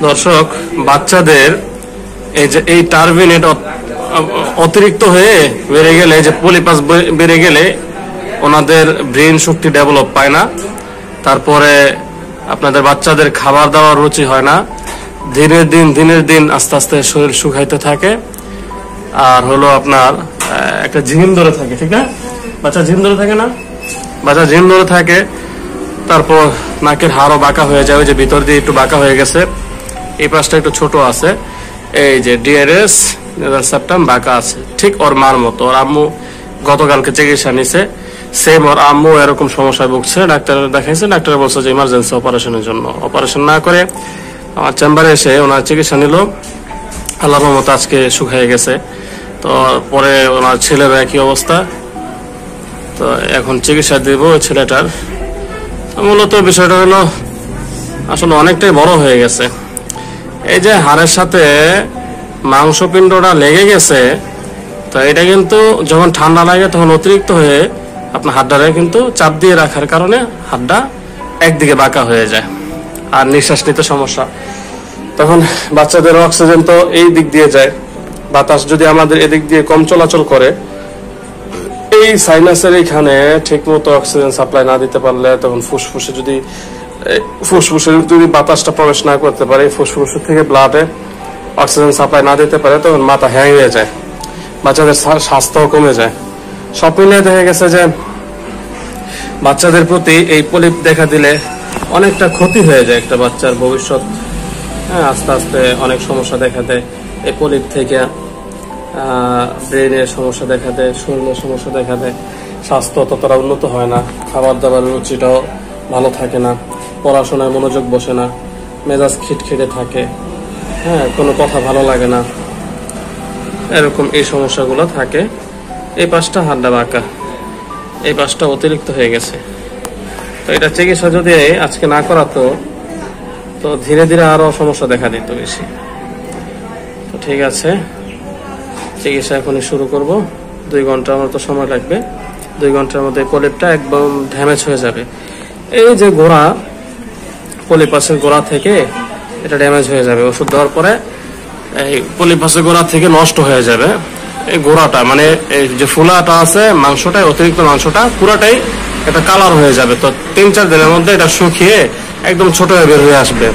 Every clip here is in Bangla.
দর্শক, বাচ্চাদের এই যে এই টার্বিনেট অতিরিক্ত হয়ে বেড়ে গেলে, যে পলিপাস বেড়ে গেলে ওনাদের ব্রেন শক্তি ডেভেলপ পায় না। তারপরে আপনাদের বাচ্চাদের খাবার দাবার রুচি হয় না, দিনের দিন আস্তে আস্তে শরীর শুকাইতে থাকে। আর হলো আপনার একটা ঝিম ধরে থাকে, ঠিক না? বাচ্চা ঝিম ধরে থাকে না? বাচ্চা ঝিম ধরে থাকে। তারপর নাকের হাড়ও বাঁকা হয়ে যায়, ওই যে ভিতর দিয়ে একটু বাঁকা হয়ে গেছে, এই পাশটা একটু ছোট আছে, এই যে ডিআরএস সেপ্টাম বাঁকা আছে, ঠিক ওর মার মতো। ওর আম্মু গতকালকে চিকিৎসা নিছে, সেম ওর আম্মু এরকম সমস্যায় ভুগছে। ডাক্তার দেখাইছে, ডাক্তার বলছে যে ইমার্জেন্সি অপারেশনের জন্য। অপারেশন না করে আমার চেম্বারে এসে ওনার চিকিৎসা নিল, আল্লাহর রহমতে আজকে শুকিয়ে গেছে। তো পরে ওনার ছেলের একই অবস্থা, তো এখন চিকিৎসা দিব ওই ছেলেটার। মূলত বিষয়টা হলো আসলে অনেকটাই বড় হয়ে গেছে। এই যে হাড়ের সাথে মাংসপিণ্ডটা লেগে গেছে, তো এটা কিন্তু যখন ঠান্ডা লাগে তখন অতিরিক্ত হয়ে আপনার হাড়টারে কিন্তু চাপ দিয়ে রাখার কারণে হাড়টা একদিকে বাঁকা হয়ে যায়, আর নিঃশ্বাস নিতে সমস্যা। তখন বাচ্চাদের অক্সিজেন তো এই দিক দিয়ে যায়, বাতাস যদি আমাদের এদিক দিয়ে কম চলাচল করে, এই সাইনাসের এখানে ঠিক মতো অক্সিজেন সাপ্লাই না দিতে পারলে তখন ফুসফুসে যদি বাতাসটা প্রবেশ না করতে পারে, ফুসফুস থেকে ব্লাডে অক্সিজেন সাপ্লাই না দিতে পারে, তখন মাথা হ্যাং হয়ে যায়, বাচ্চাদের স্বাস্থ্য কমে যায়। সব মিলিয়ে দেখা গেছে যে বাচ্চাদের প্রতি এই পলিপ দেখা দিলে অনেকটা ক্ষতি হয়ে যায় একটা বাচ্চার ভবিষ্যৎ। হ্যাঁ, আস্তে আস্তে অনেক সমস্যা দেখা দেয় এই পলিপ থেকে। ব্রেনের সমস্যা দেখা দেয়, শরীরের সমস্যা দেখা দেয়, স্বাস্থ্য ততটা উন্নত হয় না, খাবার দাবার রুচিটাও ভালো থাকে না, পড়াশোনায় মনোযোগ বসে না, মেজাজ খিটখিটে থাকে, হ্যাঁ, কোনো কথা ভালো লাগে না, এরকম এই সমস্যাগুলো থাকে। এই পাশটা হাড়টা বাঁকা, এই পাশটা অতিরিক্ত হয়ে গেছে। তো এটা চিকিৎসা যদি আজকে না করাতো তো ধীরে ধীরে আরো সমস্যা দেখা দিত বেশি। তো ঠিক আছে, চিকিৎসা এখনই শুরু করব। 2 ঘন্টার মতো সময় লাগবে। 2 ঘন্টার মধ্যে পলিপটা একদম ড্যামেজ হয়ে যাবে। এই যে গোড়া, পলিপাসের গোড়া থেকে এটা ড্যামেজ হয়ে যাবে। ওষুধ দেওয়ার পরে এই পলিপাসের গোড়া থেকে নষ্ট হয়ে যাবে। এই গোড়াটা মানে এই যে ফুলাটা আছে, মাংসটা, অতিরিক্ত মাংসটা পুরাটাই এটা কালার হয়ে যাবে। তো 3-4 দিনের মধ্যে এটা শুকিয়ে একদম ছোট হয়ে বের হয়ে আসবে।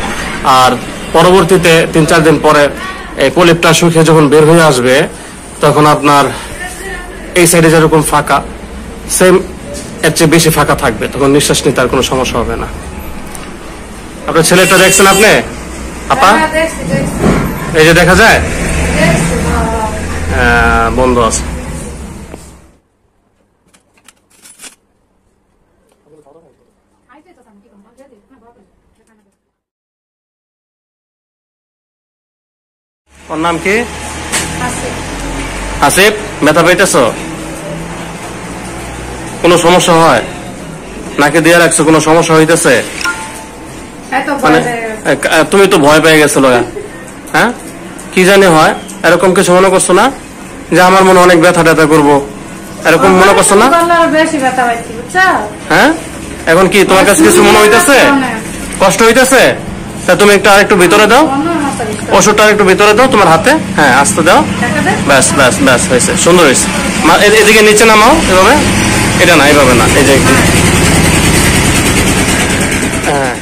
আর পরবর্তীতে 3-4 দিন পরে এই পলিপটা শুকিয়ে যখন বের হয়ে আসবে, তখন আপনার এই সাইডে যেরকম ফাঁকা, সেম এর চেয়ে বেশি ফাঁকা থাকবে। তখন নিঃশ্বাস নিতে আর কোনো সমস্যা হবে না। আপনার ছেলেটা দেখছেন আপনি আপা? এই যে দেখা যায় বন্ধ আছে। ওর নাম কি? আসিফ। ব্যথা পাইতেছ? কোনো সমস্যা হয়? নাকে দিয়ে রাখছো, কোনো সমস্যা হইতেছে? মানে তুমি তো ভয় পেয়ে গেছো, হ্যাঁ? কি জানি হয়, এরকম কিছু মনে করছো না যে আমার মনে অনেক ব্যথা ট্যাথা করবো, এরকম মনে করছো না? হ্যাঁ, এখন কি তোমার কাছে কিছু মনে হইতেছে? কষ্ট হইতেছে? তা তুমি একটু আরেকটু ভিতরে দাও, ওষুধটা একটু ভিতরে দাও তোমার হাতে। হ্যাঁ, আস্তে দাও। ব্যাস ব্যাস ব্যাস, হয়েছে, সুন্দর হয়েছে। এদিকে নিচে নামাও, এভাবে। এটা না, এইভাবে না, এই যে হ্যাঁ।